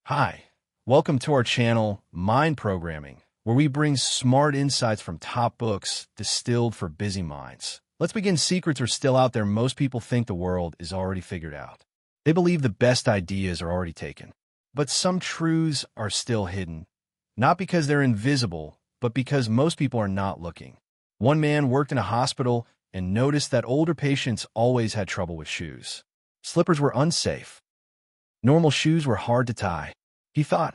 Hi, welcome to our channel, Mind Programming, where we bring smart insights from top books distilled for busy minds. Let's begin. Secrets are still out there. Most people think the world is already figured out. They believe the best ideas are already taken. But some truths are still hidden, not because they're invisible, but because most people are not looking. One man worked in a hospital and noticed that older patients always had trouble with shoes. Slippers were unsafe. Normal shoes were hard to tie. He thought,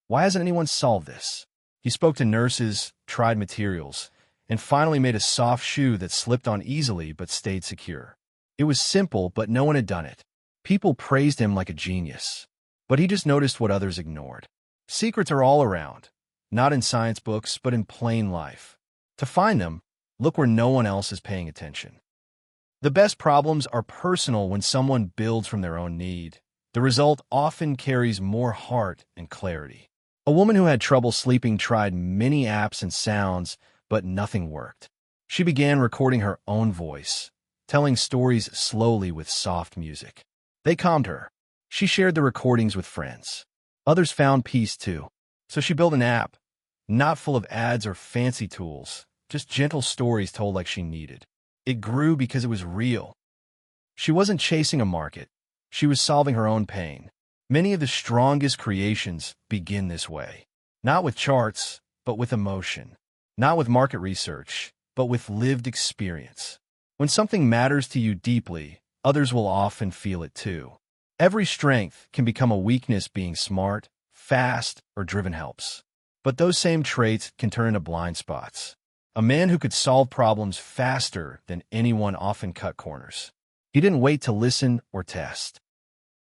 why hasn't anyone solved this? He spoke to nurses, tried materials, and finally made a soft shoe that slipped on easily but stayed secure. It was simple, but no one had done it. People praised him like a genius. But he just noticed what others ignored. Secrets are all around, not in science books, but in plain life. To find them, look where no one else is paying attention. The best problems are personal when someone builds from their own need. The result often carries more heart and clarity. A woman who had trouble sleeping tried many apps and sounds, but nothing worked. She began recording her own voice, telling stories slowly with soft music. They calmed her. She shared the recordings with friends. Others found peace too. So she built an app, not full of ads or fancy tools, just gentle stories told like she needed. It grew because it was real. She wasn't chasing a market. She was solving her own pain. Many of the strongest creations begin this way. Not with charts, but with emotion. Not with market research, but with lived experience. When something matters to you deeply, others will often feel it too. Every strength can become a weakness. Being smart, fast, or driven helps. But those same traits can turn into blind spots. A man who could solve problems faster than anyone often cut corners. He didn't wait to listen or test.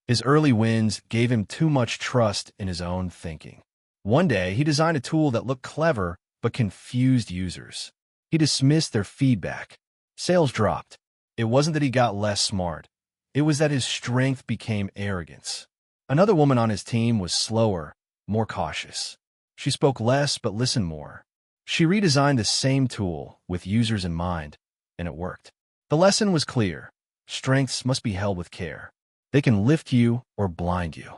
His early wins gave him too much trust in his own thinking. One day, he designed a tool that looked clever but confused users. He dismissed their feedback. Sales dropped. It wasn't that he got less smart. It was that his strength became arrogance. Another woman on his team was slower, more cautious. She spoke less but listened more. She redesigned the same tool with users in mind, and it worked. The lesson was clear. Strengths must be held with care. They can lift you or blind you.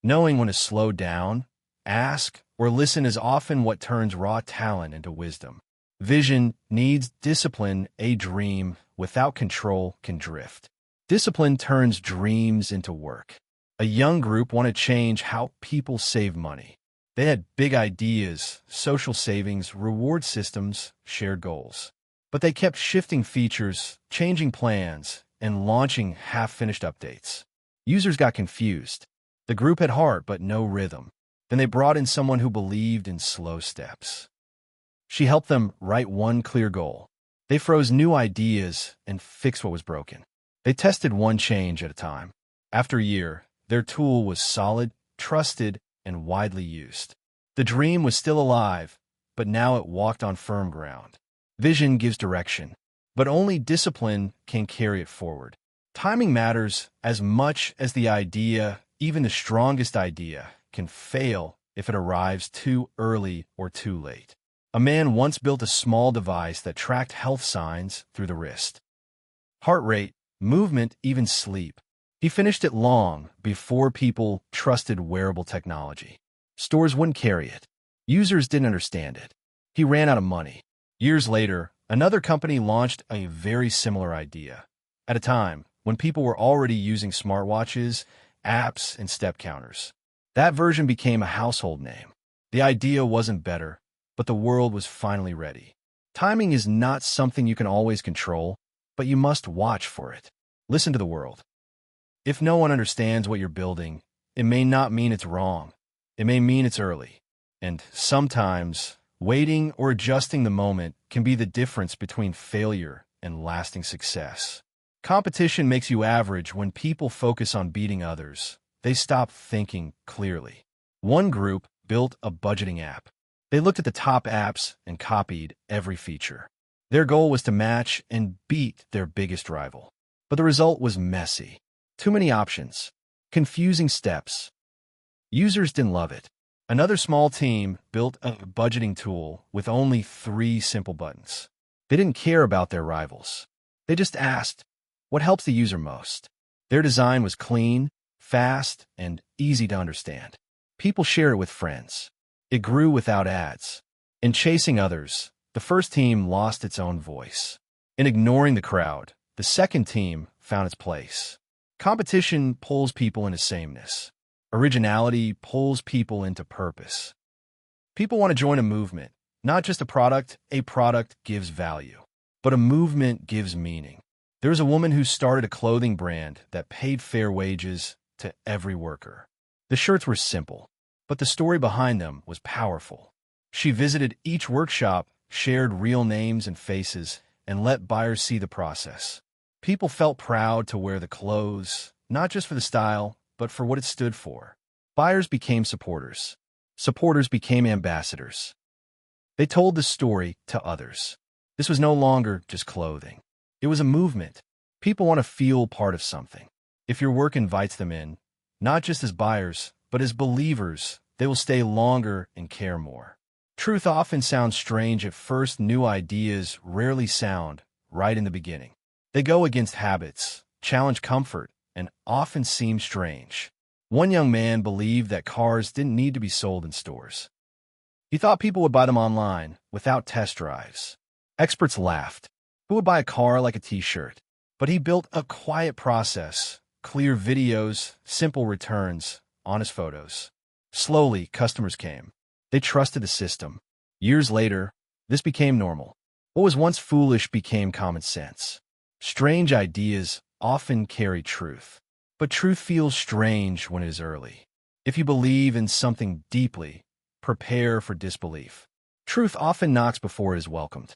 Knowing when to slow down, ask, or listen is often what turns raw talent into wisdom. Vision needs discipline. A dream without control can drift. Discipline turns dreams into work. A young group wanted to change how people save money. They had big ideas, social savings, reward systems, shared goals. But they kept shifting features, changing plans, and launching half-finished updates. Users got confused. The group had heart but no rhythm. Then they brought in someone who believed in slow steps. She helped them write one clear goal. They froze new ideas and fixed what was broken. They tested one change at a time. After a year, their tool was solid, trusted, and widely used. The dream was still alive, but now it walked on firm ground. Vision gives direction, but only discipline can carry it forward. Timing matters as much as the idea. Even the strongest idea can fail if it arrives too early or too late. A man once built a small device that tracked health signs through the wrist. Heart rate, movement, even sleep. He finished it long before people trusted wearable technology. Stores wouldn't carry it. Users didn't understand it. He ran out of money. Years later, another company launched a very similar idea. At a time when people were already using smartwatches, apps, and step counters. That version became a household name. The idea wasn't better, but the world was finally ready. Timing is not something you can always control, but you must watch for it. Listen to the world. If no one understands what you're building, it may not mean it's wrong. It may mean it's early. And sometimes, waiting or adjusting the moment can be the difference between failure and lasting success. Competition makes you average. When people focus on beating others, they stop thinking clearly. One group built a budgeting app. They looked at the top apps and copied every feature. Their goal was to match and beat their biggest rival. But the result was messy. Too many options. Confusing steps. Users didn't love it. Another small team built a budgeting tool with only 3 simple buttons. They didn't care about their rivals. They just asked, what helps the user most? Their design was clean, fast, and easy to understand. People share it with friends. It grew without ads. In chasing others, the first team lost its own voice. In ignoring the crowd, the second team found its place. Competition pulls people into sameness. Originality pulls people into purpose. People want to join a movement, not just a product. A product gives value, but a movement gives meaning. There was a woman who started a clothing brand that paid fair wages to every worker. The shirts were simple, but the story behind them was powerful. She visited each workshop, shared real names and faces, and let buyers see the process. People felt proud to wear the clothes, not just for the style, but for what it stood for. Buyers became supporters. Supporters became ambassadors. They told the story to others. This was no longer just clothing. It was a movement. People want to feel part of something. If your work invites them in, not just as buyers, but as believers, they will stay longer and care more. Truth often sounds strange at first. New ideas rarely sound right in the beginning. They go against habits, challenge comfort, and often seem strange. One young man believed that cars didn't need to be sold in stores. He thought people would buy them online, without test drives. Experts laughed. Who would buy a car like a t-shirt? But he built a quiet process, clear videos, simple returns, honest photos. Slowly, customers came. They trusted the system. Years later, this became normal. What was once foolish became common sense. Strange ideas often carry truth. But truth feels strange when it is early. If you believe in something deeply, prepare for disbelief. Truth often knocks before it is welcomed.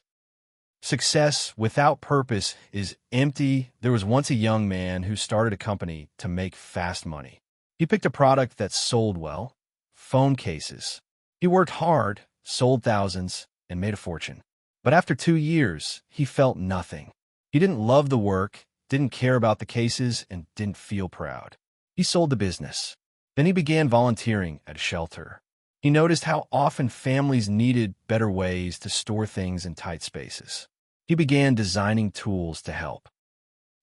Success without purpose is empty. There was once a young man who started a company to make fast money. He picked a product that sold well, phone cases. He worked hard, sold thousands, and made a fortune. But after 2 years, he felt nothing. He didn't love the work, didn't care about the cases, and didn't feel proud. He sold the business. Then he began volunteering at a shelter. He noticed how often families needed better ways to store things in tight spaces. He began designing tools to help.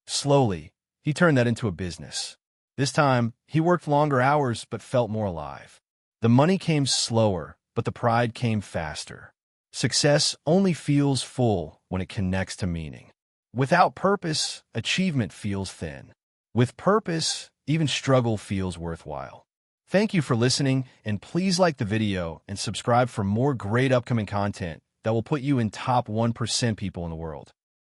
Slowly, he turned that into a business. This time, he worked longer hours but felt more alive. The money came slower, but the pride came faster. Success only feels full when it connects to meaning. Without purpose, achievement feels thin. With purpose, even struggle feels worthwhile. Thank you for listening, and please like the video and subscribe for more great upcoming content that will put you in top 1% people in the world.